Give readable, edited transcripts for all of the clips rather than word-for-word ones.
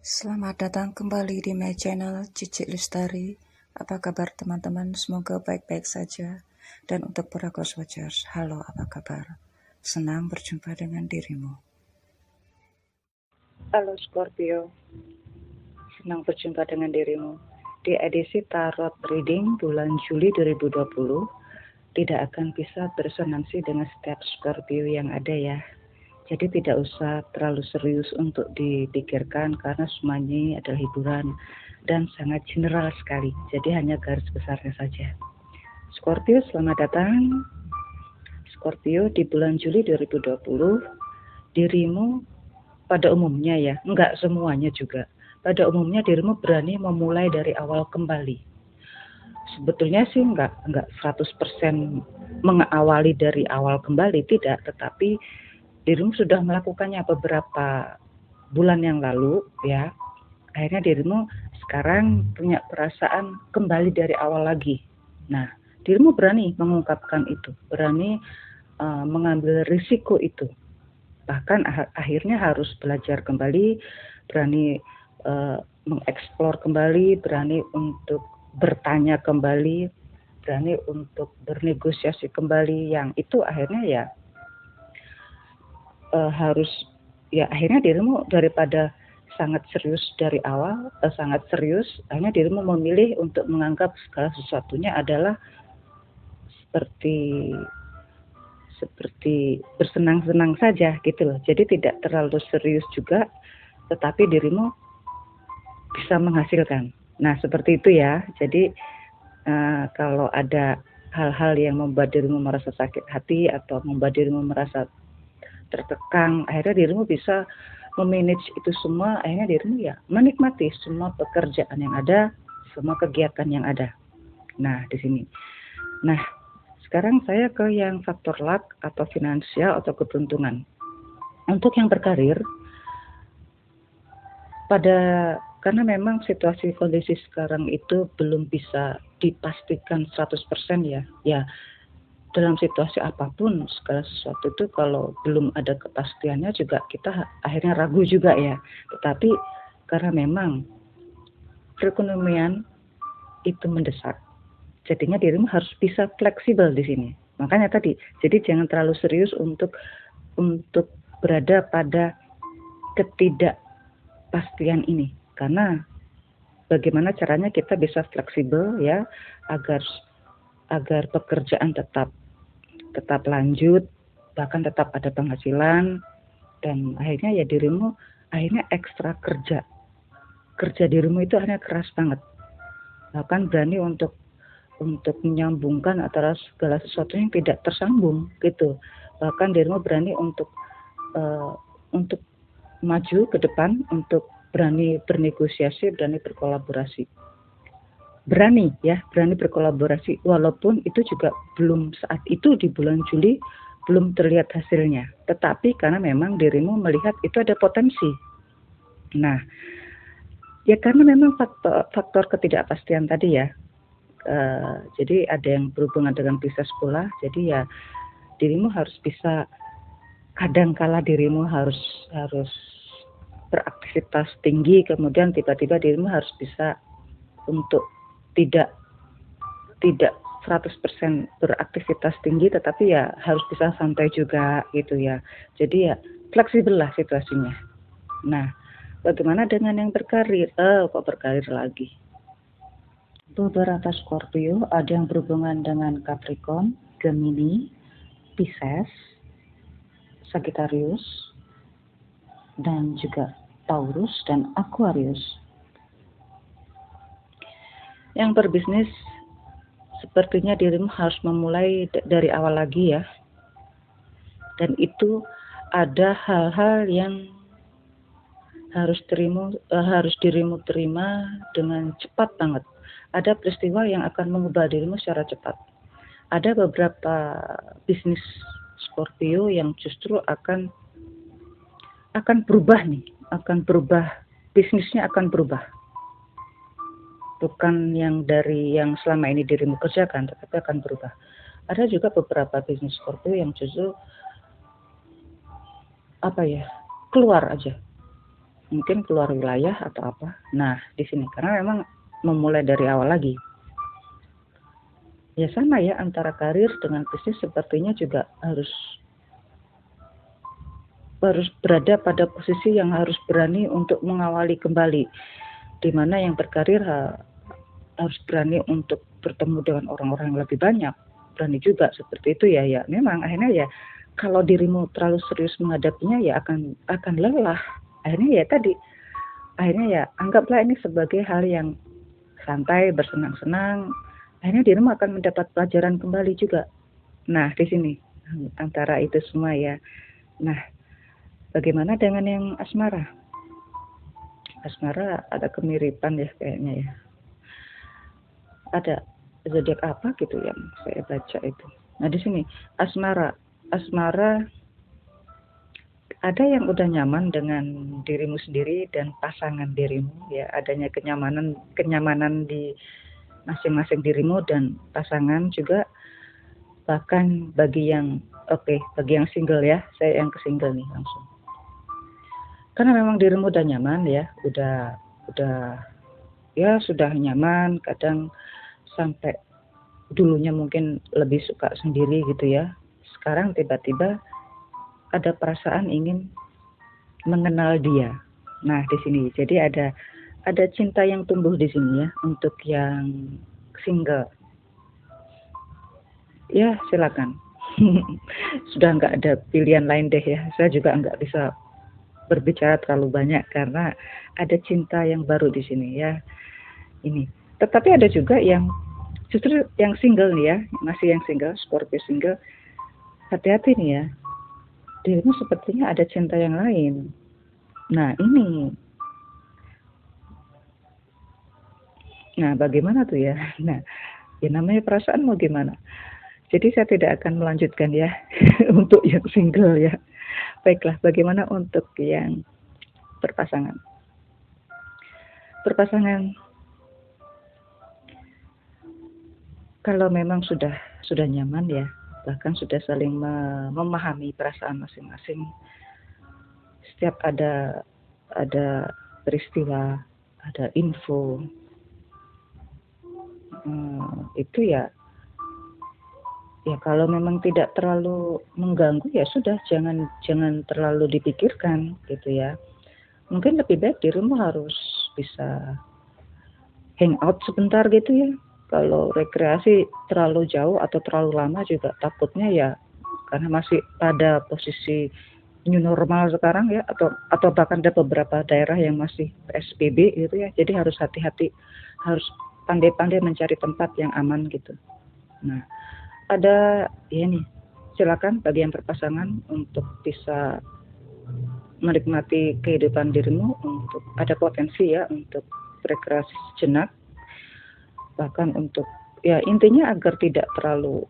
Selamat datang kembali di my channel Cici Lestari. Apa kabar teman-teman? Semoga baik-baik saja. Dan untuk para Ghost Watchers, halo, apa kabar? Senang berjumpa dengan dirimu. Halo Scorpio, senang berjumpa dengan dirimu. Di edisi Tarot Reading bulan Juli 2020, tidak akan bisa beresonansi dengan setiap Scorpio yang ada ya. Jadi tidak usah terlalu serius untuk dipikirkan karena semuanya adalah hiburan dan sangat general sekali. Jadi hanya garis besarnya saja. Scorpio, selamat datang. Scorpio, di bulan Juli 2020, dirimu pada umumnya ya, enggak semuanya juga. Pada umumnya dirimu berani memulai dari awal kembali. Sebetulnya sih enggak 100% mengawali dari awal kembali, tidak. Tetapi dirimu sudah melakukannya beberapa bulan yang lalu ya, akhirnya dirimu sekarang punya perasaan kembali dari awal lagi. Nah, dirimu berani mengungkapkan itu, berani mengambil risiko itu, bahkan akhirnya harus belajar kembali, berani mengeksplor kembali, berani untuk bertanya kembali, berani untuk bernegosiasi kembali, yang itu akhirnya ya harus ya, akhirnya dirimu daripada sangat serius dari awal, sangat serius, akhirnya dirimu memilih untuk menganggap segala sesuatunya adalah seperti bersenang-senang saja gitu loh. Jadi tidak terlalu serius juga, tetapi dirimu bisa menghasilkan. Nah, seperti itu ya. Jadi kalau ada hal-hal yang membuat dirimu merasa sakit hati atau membuat dirimu merasa tertekan, akhirnya dirimu bisa memanage itu semua. Akhirnya dirimu ya menikmati semua pekerjaan yang ada, semua kegiatan yang ada. Nah, di sini. Nah, sekarang saya ke yang faktor luck atau finansial atau keberuntungan. Untuk yang berkarir, karena memang situasi kondisi sekarang itu belum bisa dipastikan 100% ya. Ya, dalam situasi apapun, segala sesuatu itu kalau belum ada kepastiannya juga kita akhirnya ragu juga ya. Tetapi karena memang perekonomian itu mendesak, jadinya dirimu harus bisa fleksibel di sini. Makanya tadi, jadi jangan terlalu serius untuk berada pada ketidakpastian ini. Karena bagaimana caranya kita bisa fleksibel ya, agar pekerjaan tetap lanjut, bahkan tetap ada penghasilan, dan akhirnya ya dirimu akhirnya ekstra kerja dirimu itu akhirnya keras banget, bahkan berani untuk menyambungkan antara segala sesuatu yang tidak tersambung gitu. Bahkan dirimu berani untuk maju ke depan, untuk berani bernegosiasi, berani berkolaborasi. Berani berkolaborasi, walaupun itu juga belum saat itu di bulan Juli belum terlihat hasilnya, tetapi karena memang dirimu melihat itu ada potensi. Nah, ya karena memang faktor ketidakpastian tadi ya, jadi ada yang berhubungan dengan Pisces pula, jadi ya dirimu harus bisa, kadangkala dirimu harus beraktivitas tinggi, kemudian tiba-tiba dirimu harus bisa untuk tidak 100% beraktivitas tinggi, tetapi ya harus bisa santai juga gitu ya. Jadi ya fleksibel lah situasinya. Nah, bagaimana dengan yang berkarir? Kok berkarir lagi? Beberapa Scorpio ada yang berhubungan dengan Capricorn, Gemini, Pisces, Sagittarius, dan juga Taurus dan Aquarius. Yang berbisnis, sepertinya dirimu harus memulai dari awal lagi ya. Dan itu ada hal-hal yang harus dirimu terima dengan cepat banget. Ada peristiwa yang akan mengubah dirimu secara cepat. Ada beberapa bisnis Scorpio yang justru akan berubah nih, bisnisnya akan berubah. Bukan yang dari yang selama ini dirimu kerjakan, tetapi akan berubah. Ada juga beberapa bisnis Scorpio yang justru keluar aja. mungkin keluar wilayah atau apa. Nah, di sini karena memang memulai dari awal lagi. Ya sama ya, antara karir dengan bisnis sepertinya juga harus berada pada posisi yang harus berani untuk mengawali kembali, di mana yang berkarir harus berani untuk bertemu dengan orang-orang yang lebih banyak, berani juga seperti itu ya. Ya memang akhirnya ya kalau dirimu terlalu serius menghadapinya ya akan lelah. Akhirnya ya tadi, akhirnya ya anggaplah ini sebagai hal yang santai, bersenang-senang. Akhirnya dirimu akan mendapat pelajaran kembali juga. Nah, di sini antara itu semua ya. Nah, bagaimana dengan yang asmara? Asmara ada kemiripan ya kayaknya ya. Ada zodiak apa gitu yang saya baca itu. Nah, di sini asmara ada yang udah nyaman dengan dirimu sendiri dan pasangan dirimu ya, adanya kenyamanan di masing-masing dirimu dan pasangan juga. Bahkan bagi yang bagi yang single ya, saya yang ke single nih langsung. Karena memang dirimu udah nyaman ya, udah ya sudah nyaman, kadang sampai dulunya mungkin lebih suka sendiri gitu ya. Sekarang tiba-tiba ada perasaan ingin mengenal dia. Nah, di sini jadi ada cinta yang tumbuh di sini ya untuk yang single. Ya, silakan. Sudah nggak ada pilihan lain deh ya. Saya juga nggak bisa berbicara terlalu banyak karena ada cinta yang baru di sini ya. Ini. Tetapi ada juga yang justru yang single nih ya, masih yang single, Scorpio single. Hati-hati nih ya. Dirimu sepertinya ada cinta yang lain. Nah, ini. Nah, bagaimana tuh ya? Nah, ya namanya perasaan mau gimana? Jadi saya tidak akan melanjutkan ya untuk yang single ya. Baiklah, bagaimana untuk yang berpasangan? Berpasangan, kalau memang sudah nyaman ya, bahkan sudah saling memahami perasaan masing-masing. Setiap ada peristiwa, ada info, itu ya kalau memang tidak terlalu mengganggu ya sudah, jangan terlalu dipikirkan gitu ya. Mungkin lebih baik dirimu harus bisa hang out sebentar gitu ya. Kalau rekreasi terlalu jauh atau terlalu lama juga takutnya ya, karena masih pada posisi new normal sekarang ya, atau bahkan ada beberapa daerah yang masih PSBB gitu ya. Jadi harus hati-hati, harus pandai-pandai mencari tempat yang aman gitu. Nah, ada ya nih, silakan bagi yang berpasangan untuk bisa menikmati kehidupan dirimu, untuk ada potensi ya untuk rekreasi sejenak, bahkan untuk ya intinya agar tidak terlalu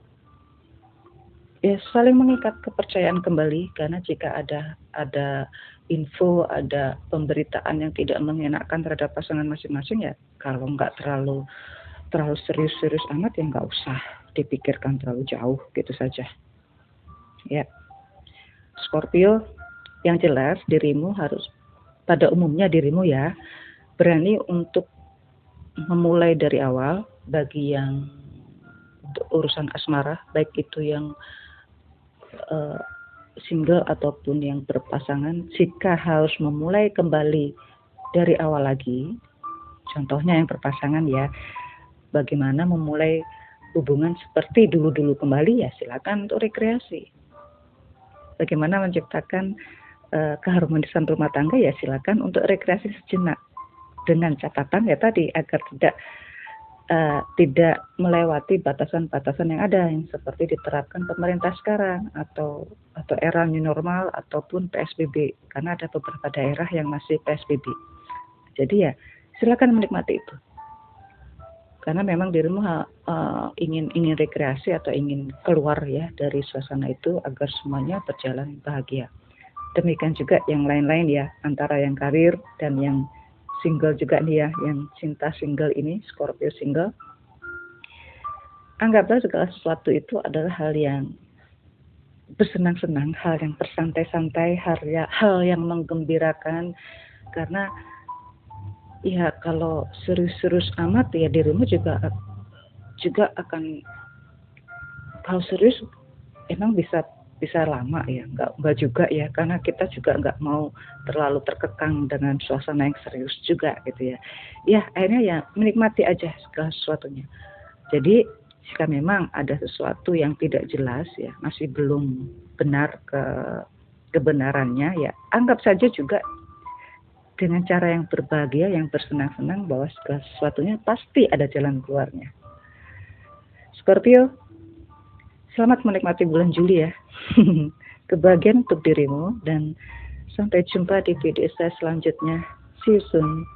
ya saling mengikat kepercayaan kembali. Karena jika ada info, ada pemberitaan yang tidak mengenakan terhadap pasangan masing-masing ya, kalau nggak terlalu serius-serius amat ya nggak usah dipikirkan terlalu jauh gitu saja ya. Scorpio, yang jelas dirimu harus, pada umumnya dirimu ya, berani untuk memulai dari awal. Bagi yang untuk urusan asmara, baik itu yang single ataupun yang berpasangan, jika harus memulai kembali dari awal lagi, contohnya yang berpasangan ya, bagaimana memulai hubungan seperti dulu-dulu kembali ya, silakan untuk rekreasi. Bagaimana menciptakan keharmonisan rumah tangga ya, silakan untuk rekreasi sejenak, dengan catatan ya tadi agar tidak melewati batasan-batasan yang ada yang seperti diterapkan pemerintah sekarang, atau era new normal ataupun PSBB, karena ada beberapa daerah yang masih PSBB. Jadi ya silakan menikmati itu. Karena memang dirimu ingin rekreasi atau ingin keluar ya dari suasana itu agar semuanya berjalan bahagia. Demikian juga yang lain-lain ya, antara yang karir dan yang single juga nih ya, yang cinta single ini, Scorpio single. Anggaplah segala sesuatu itu adalah hal yang bersenang-senang, hal yang bersantai-santai, hal yang menggembirakan, Karena ya kalau serius-serius amat ya dirimu juga akan, kalau serius emang bisa lama ya, enggak juga ya, karena kita juga enggak mau terlalu terkekang dengan suasana yang serius juga gitu ya. Ya akhirnya ya menikmati aja segala sesuatunya. Jadi jika memang ada sesuatu yang tidak jelas ya, masih belum benar kebenarannya ya, anggap saja juga dengan cara yang berbahagia, yang bersenang-senang bahwa segala sesuatunya pasti ada jalan keluarnya. Scorpio, selamat menikmati bulan Juli ya. Kebahagiaan untuk dirimu dan sampai jumpa di video saya selanjutnya. See you soon.